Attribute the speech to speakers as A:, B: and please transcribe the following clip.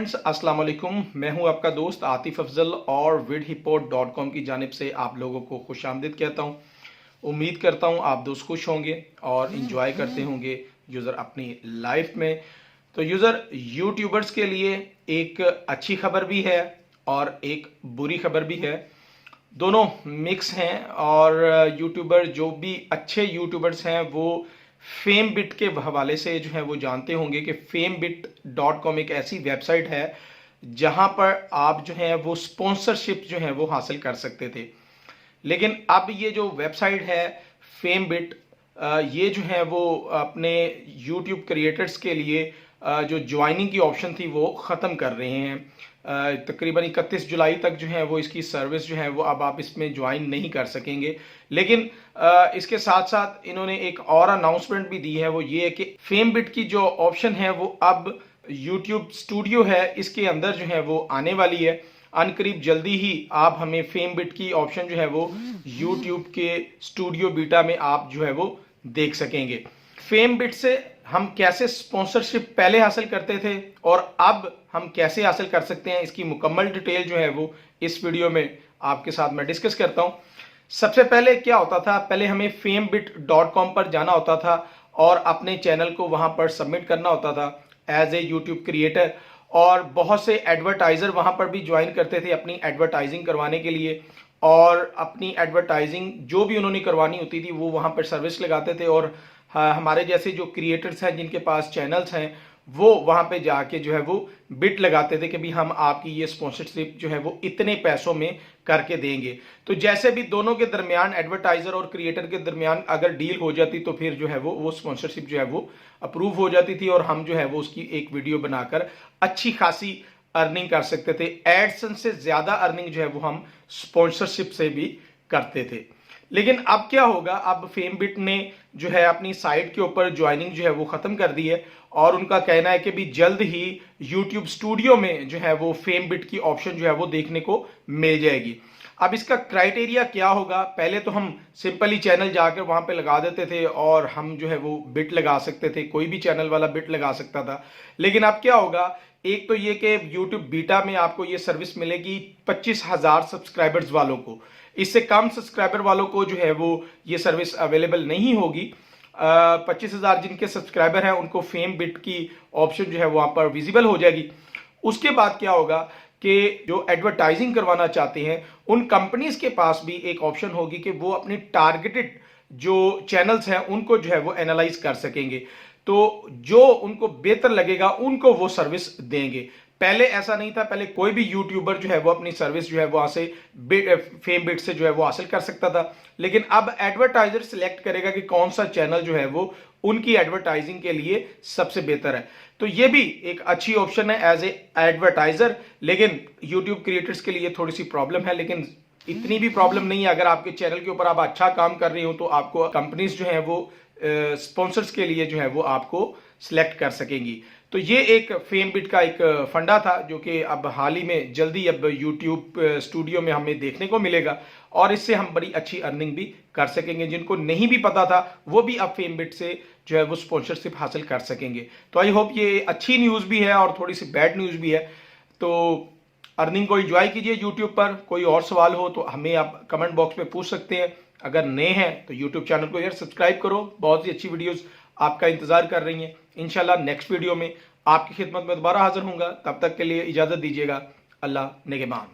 A: Friends, अस्सलाम वालेकुम। मैं हूं आपका दोस्त आतिफ अफजल और vidhipod.com की जानिब से आप लोगों को खुशामदीद कहता हूं। उम्मीद करता हूं आप दोस्त खुश होंगे और इंजॉय करते होंगे यूज़र अपनी लाइफ में। तो यूज़र यूट्यूबर्स के लिए एक अच्छी खबर भी है और एक बुरी खबर भी है। दोनों मिक्स हैं और यूट्यूबर जो भी अच्छे यूट्यूबर्स हैं वो फेम बिट के हवाले से जो है वो जानते होंगे कि famebit.com एक ऐसी वेबसाइट है जहां पर आप जो है वो स्पॉन्सरशिप जो है वो हासिल कर सकते थे। लेकिन अब ये जो वेबसाइट है फेमबिट, ये जो है वो अपने यूट्यूब क्रिएटर्स के लिए जो ज्वाइनिंग की ऑप्शन थी वो ख़त्म कर रहे हैं। तकरीबन 31 जुलाई तक जो है वो इसकी सर्विस जो है वो अब आप इसमें ज्वाइन नहीं कर सकेंगे। लेकिन इसके साथ साथ इन्होंने एक और अनाउंसमेंट भी दी है, वो ये है कि फेमबिट की जो ऑप्शन है वो अब यूट्यूब स्टूडियो है इसके अंदर जो है वो आने वाली है। अनकरीब जल्दी ही आप हमें फेमबिट की ऑप्शन जो है वो यूट्यूब के स्टूडियो बीटा में आप जो है वो देख सकेंगे। फेमबिट से हम कैसे स्पॉन्सरशिप पहले हासिल करते थे और अब हम कैसे हासिल कर सकते हैं, इसकी मुकम्मल डिटेल जो है वो इस वीडियो में आपके साथ मैं डिस्कस करता हूं। सबसे पहले क्या होता था, पहले हमें famebit.com पर जाना होता था और अपने चैनल को वहां पर सबमिट करना होता था एज ए यूट्यूब क्रिएटर, और बहुत से एडवर्टाइजर वहां पर भी ज्वाइन करते थे अपनी एडवर्टाइजिंग करवाने के लिए, और अपनी एडवर्टाइजिंग जो भी उन्होंने करवानी होती थी वो वहां पर सर्विस लगाते थे। और हमारे जैसे जो क्रिएटर्स हैं जिनके पास चैनल्स हैं वो वहां पे जाके जो है वो बिट लगाते थे कि भी हम आपकी ये स्पॉन्सरशिप जो है वो इतने पैसों में करके देंगे। तो जैसे भी दोनों के दरमियान, एडवर्टाइजर और क्रिएटर के दरमियान अगर डील हो जाती तो फिर जो है वो स्पॉन्सरशिप जो है वो अप्रूव हो जाती थी और हम जो है वो उसकी एक वीडियो बनाकर अच्छी खासी अर्निंग कर सकते थे। एडसेंस से ज्यादा अर्निंग जो है वो हम स्पॉन्सरशिप से भी करते थे। लेकिन अब क्या होगा, अब फेमबिट ने जो है अपनी साइट के ऊपर ज्वाइनिंग जो है वो खत्म कर दी है और उनका कहना है कि भी जल्द ही यूट्यूब स्टूडियो में जो है वो फेमबिट की ऑप्शन जो है वो देखने को मिल जाएगी। अब इसका क्राइटेरिया क्या होगा, पहले तो हम सिंपली चैनल जाकर वहां पे लगा देते थे और हम जो है वो बिट लगा सकते थे, कोई भी चैनल वाला बिट लगा सकता था। लेकिन अब क्या होगा, एक तो ये कि यूट्यूब बीटा में आपको ये सर्विस मिलेगी 25,000 सब्सक्राइबर्स वालों को। इससे कम सब्सक्राइबर वालों को जो है वो ये सर्विस अवेलेबल नहीं होगी। 25,000 जिनके सब्सक्राइबर हैं उनको फेम बिट की ऑप्शन जो है वहां पर विजिबल हो जाएगी। उसके बाद क्या होगा कि जो एडवर्टाइजिंग करवाना चाहते हैं उन कंपनीज के पास भी एक ऑप्शन होगी कि वो अपनी टारगेटेड जो चैनल्स हैं उनको जो है वो एनालाइज कर सकेंगे, तो जो उनको बेहतर लगेगा उनको वो सर्विस देंगे। पहले ऐसा नहीं था, पहले कोई भी यूट्यूबर जो है वो अपनी सर्विस जो है वो वहां से फेमबिट से जो है वो हासिल कर सकता था। लेकिन अब एडवर्टाइजर सिलेक्ट करेगा कि कौन सा चैनल जो है वो उनकी एडवर्टाइजिंग के लिए सबसे बेहतर है। तो ये भी एक अच्छी ऑप्शन है एज ए एडवर्टाइजर। लेकिन यूट्यूब क्रिएटर्स के लिए थोड़ी सी प्रॉब्लम है, लेकिन इतनी भी प्रॉब्लम नहीं है। अगर आपके चैनल के ऊपर आप अच्छा काम कर रहे हो तो आपको कंपनीज जो है वो स्पॉन्सर्स के लिए जो है वो आपको सिलेक्ट कर सकेंगी। तो ये एक फेमबिट का एक फंडा था जो कि अब हाल ही में जल्दी अब यूट्यूब स्टूडियो में हमें देखने को मिलेगा और इससे हम बड़ी अच्छी अर्निंग भी कर सकेंगे। जिनको नहीं भी पता था वो भी अब फेमबिट से जो है वो स्पॉन्सरशिप हासिल कर सकेंगे। तो आई होप ये अच्छी न्यूज़ भी है और थोड़ी सी बैड न्यूज़ भी है। तो अर्निंग को एंजॉय कीजिए यूट्यूब पर। कोई और सवाल हो तो हमें आप कमेंट बॉक्स में पूछ सकते हैं। अगर नए हैं तो यूट्यूब चैनल को यार सब्सक्राइब करो, बहुत सी अच्छी वीडियोस आपका इंतजार कर रही हैं। इंशाल्लाह नेक्स्ट वीडियो में आपकी खिदमत में दोबारा हाजिर होऊंगा। तब तक के लिए इजाजत दीजिएगा। अल्लाह निगहबान।